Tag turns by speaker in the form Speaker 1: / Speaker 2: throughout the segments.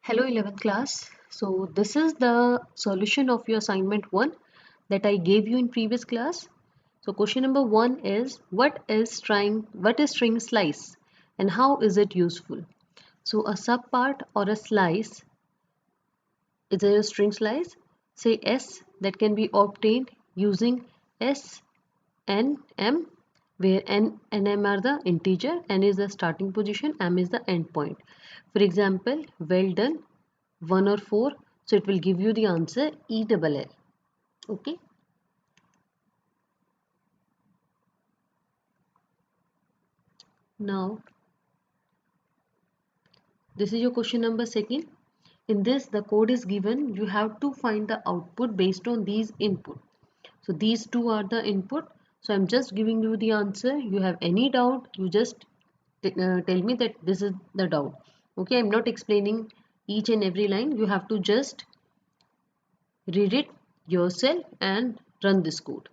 Speaker 1: Hello 11th class. So this is the solution of your assignment 1 that I gave you in previous class. So question number 1 is what is string slice and how is it useful? So a subpart or a slice is a string slice, say S, that can be obtained using S, N, M, where N and M are the integer, N is the starting position, M is the end point. For example, well done, 1 or 4, so it will give you the answer E double L. Okay. Now this is your question number 2. In this the code is given, you have to find the output based on these input. So these two are the input, so I'm just giving you the answer. You have any doubt, you just tell me that this is the doubt. Okay, I'm not explaining each and every line, you have to just read it yourself and run this code.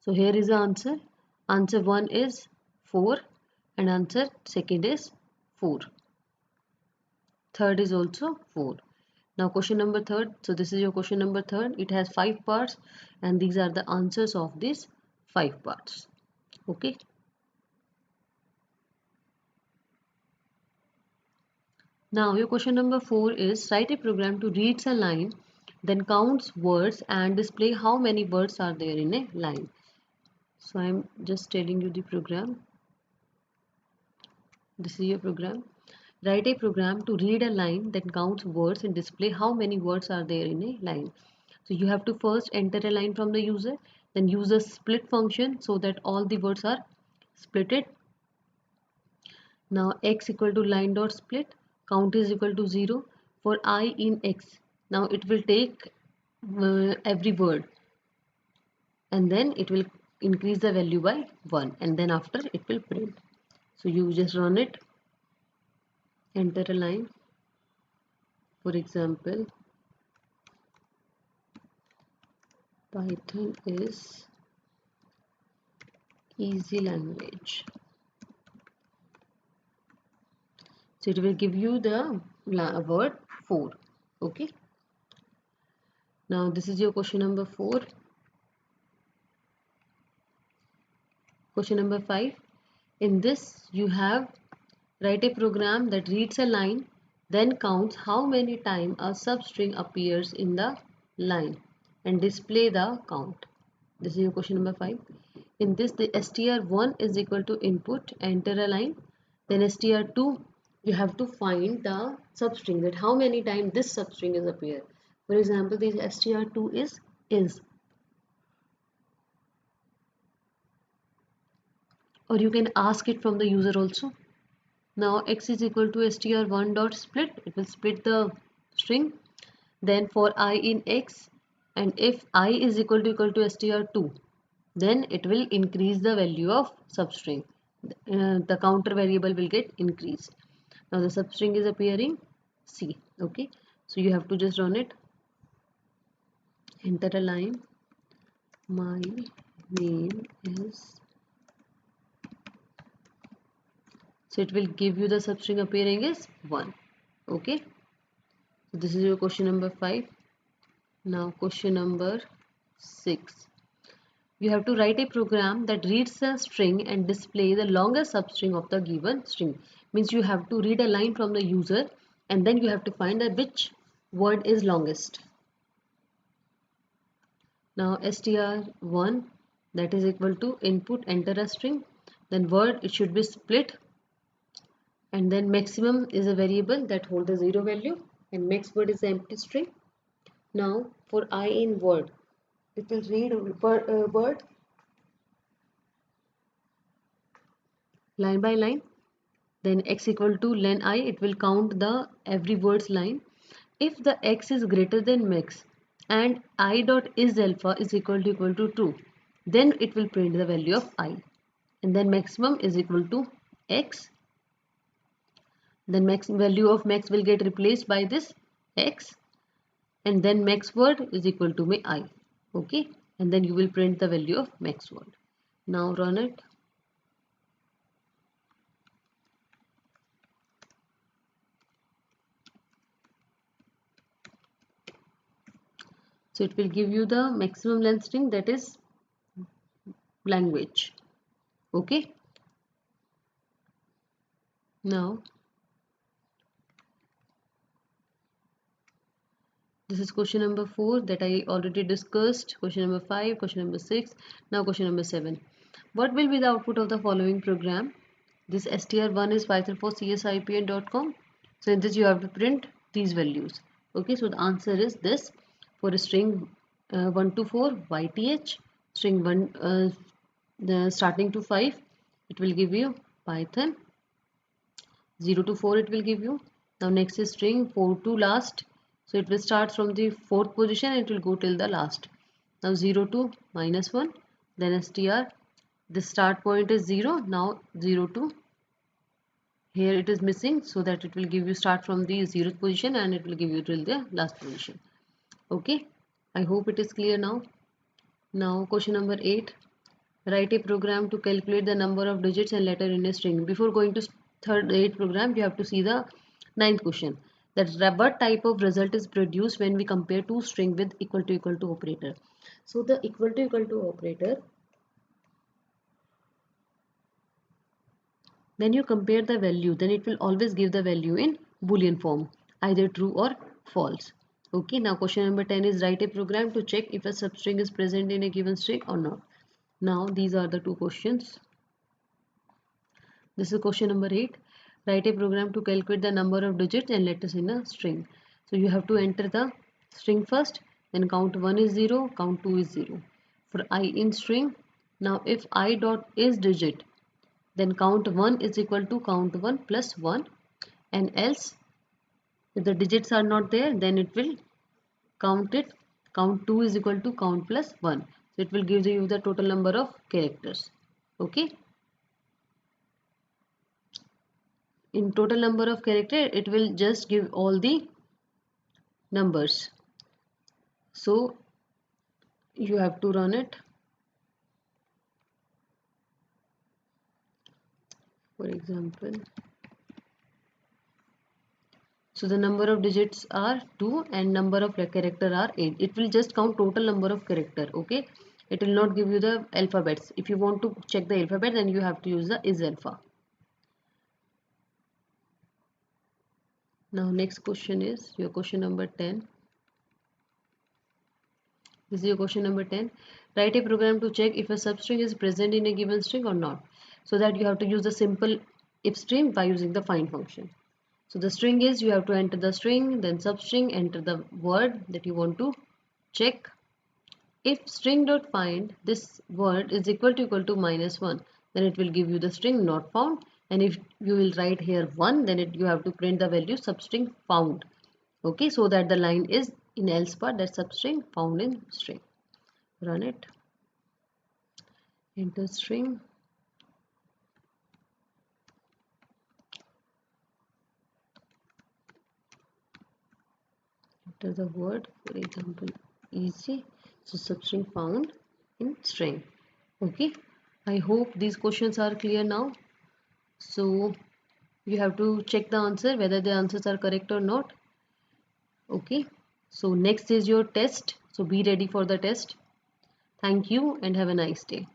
Speaker 1: So here is the answer. Answer 1 is 4 and answer 2nd is 4. Third is also 4. Now question number 3rd. So this is your question number 3rd. It has 5 parts and these are the answers of these 5 parts. Okay. Now your question number 4 is write a program to read a line, then counts words and display how many words are there in a line. So I'm just telling you the program. This is your program. Write a program to read a line, then counts words and display how many words are there in a line. So you have to first enter a line from the user, then use a split function so that all the words are splitted. Now x equal to line dot split, count is equal to 0 for I in x. Now it will take every word and then it will increase the value by 1 and then after it will print. So you just run it, enter a line. For example, Python is easy language. So it will give you the word 4. Okay. Now this is your question number 4. Question number 5. In this you have write a program that reads a line, then counts how many times a substring appears in the line and display the count. This is your question number 5. In this the str1 is equal to input, enter a line, then str2 you have to find the substring, that how many times this substring is appear. For example, this str2 is, or you can ask it from the user also. Now x is equal to str1 dot split, it will split the string. Then for I in x, and if I is equal to str2, then it will increase the value of substring. The counter variable will get increased. Now the substring is appearing C. Okay, so you have to just run it, enter a line, my name is, so it will give you the substring appearing is 1. Okay, so this is your question number 5. Now question number 6. You have to write a program that reads a string and display the longest substring of the given string. Means you have to read a line from the user and then you have to find out which word is longest. Now str1, that is equal to input, enter a string, then word, it should be split, and then maximum is a variable that holds a 0 value and max word is the empty string. Now for I in word, it will read word line by line, then x equal to len I, it will count the every word's line. If the x is greater than max and I dot is alpha is equal to true, then it will print the value of I, and then maximum is equal to x, then max value of max will get replaced by this x, and then max word is equal to I. Okay, and then you will print the value of max word. Now run it. So it will give you the maximum length string, that is language. Okay, now this is question number 4 that I already discussed. Question number 5, question number 6, now question number 7. What will be the output of the following program? This str1 is Python for csipn.com. So in this you have to print these values. Okay, so the answer is this. For a string 1 to 4 yth, string 1 the starting to 5, it will give you Python. 0 to 4 it will give you. Now next is string 4 to last. So it will start from the 4th position and it will go till the last. Now 0 to -1, then str. The start point is 0. Now 0 to here it is missing, so that it will give you start from the 0th position and it will give you till the last position. Okay, I hope it is clear now. Now question number 8. Write a program to calculate the number of digits and letter in a string. Before going to third 8 program, you have to see the 9th question. That what type of result is produced when we compare two string with equal to operator. So the equal to operator, when you compare the value, then it will always give the value in Boolean form, either true or false. Okay, now question number 10 is write a program to check if a substring is present in a given string or not. Now these are the two questions. This is question number 8. Write a program to calculate the number of digits and letters in a string. So you have to enter the string first, then count 1 is 0, count 2 is 0. For I in string, now if I dot is digit, then count 1 is equal to count 1 plus 1, and else if the digits are not there, then it will count 2 is equal to count plus 1. So it will give you the total number of characters. Okay, in total number of character it will just give all the numbers. So you have to run it. For example, so the number of digits are 2 and number of character are 8. It will just count total number of character. Okay, it will not give you the alphabets. If you want to check the alphabet, then you have to use the is alpha. Now next question is your question number 10. This is your question number 10. Write a program to check if a substring is present in a given string or not. So that you have to use the simple if string by using the find function. So the string is, you have to enter the string, then substring, enter the word that you want to check. If string.find this word is equal to -1, then it will give you the string not found. And if you will write here 1, then you have to print the value substring found. Okay, so that the line is in else part, that substring found in string. Run it. Enter string. Enter the word, for example, easy. So substring found in string. Okay, I hope these questions are clear now. So you have to check the answer whether the answers are correct or not. Okay, so next is your test, so be ready for the test. Thank you and have a nice day.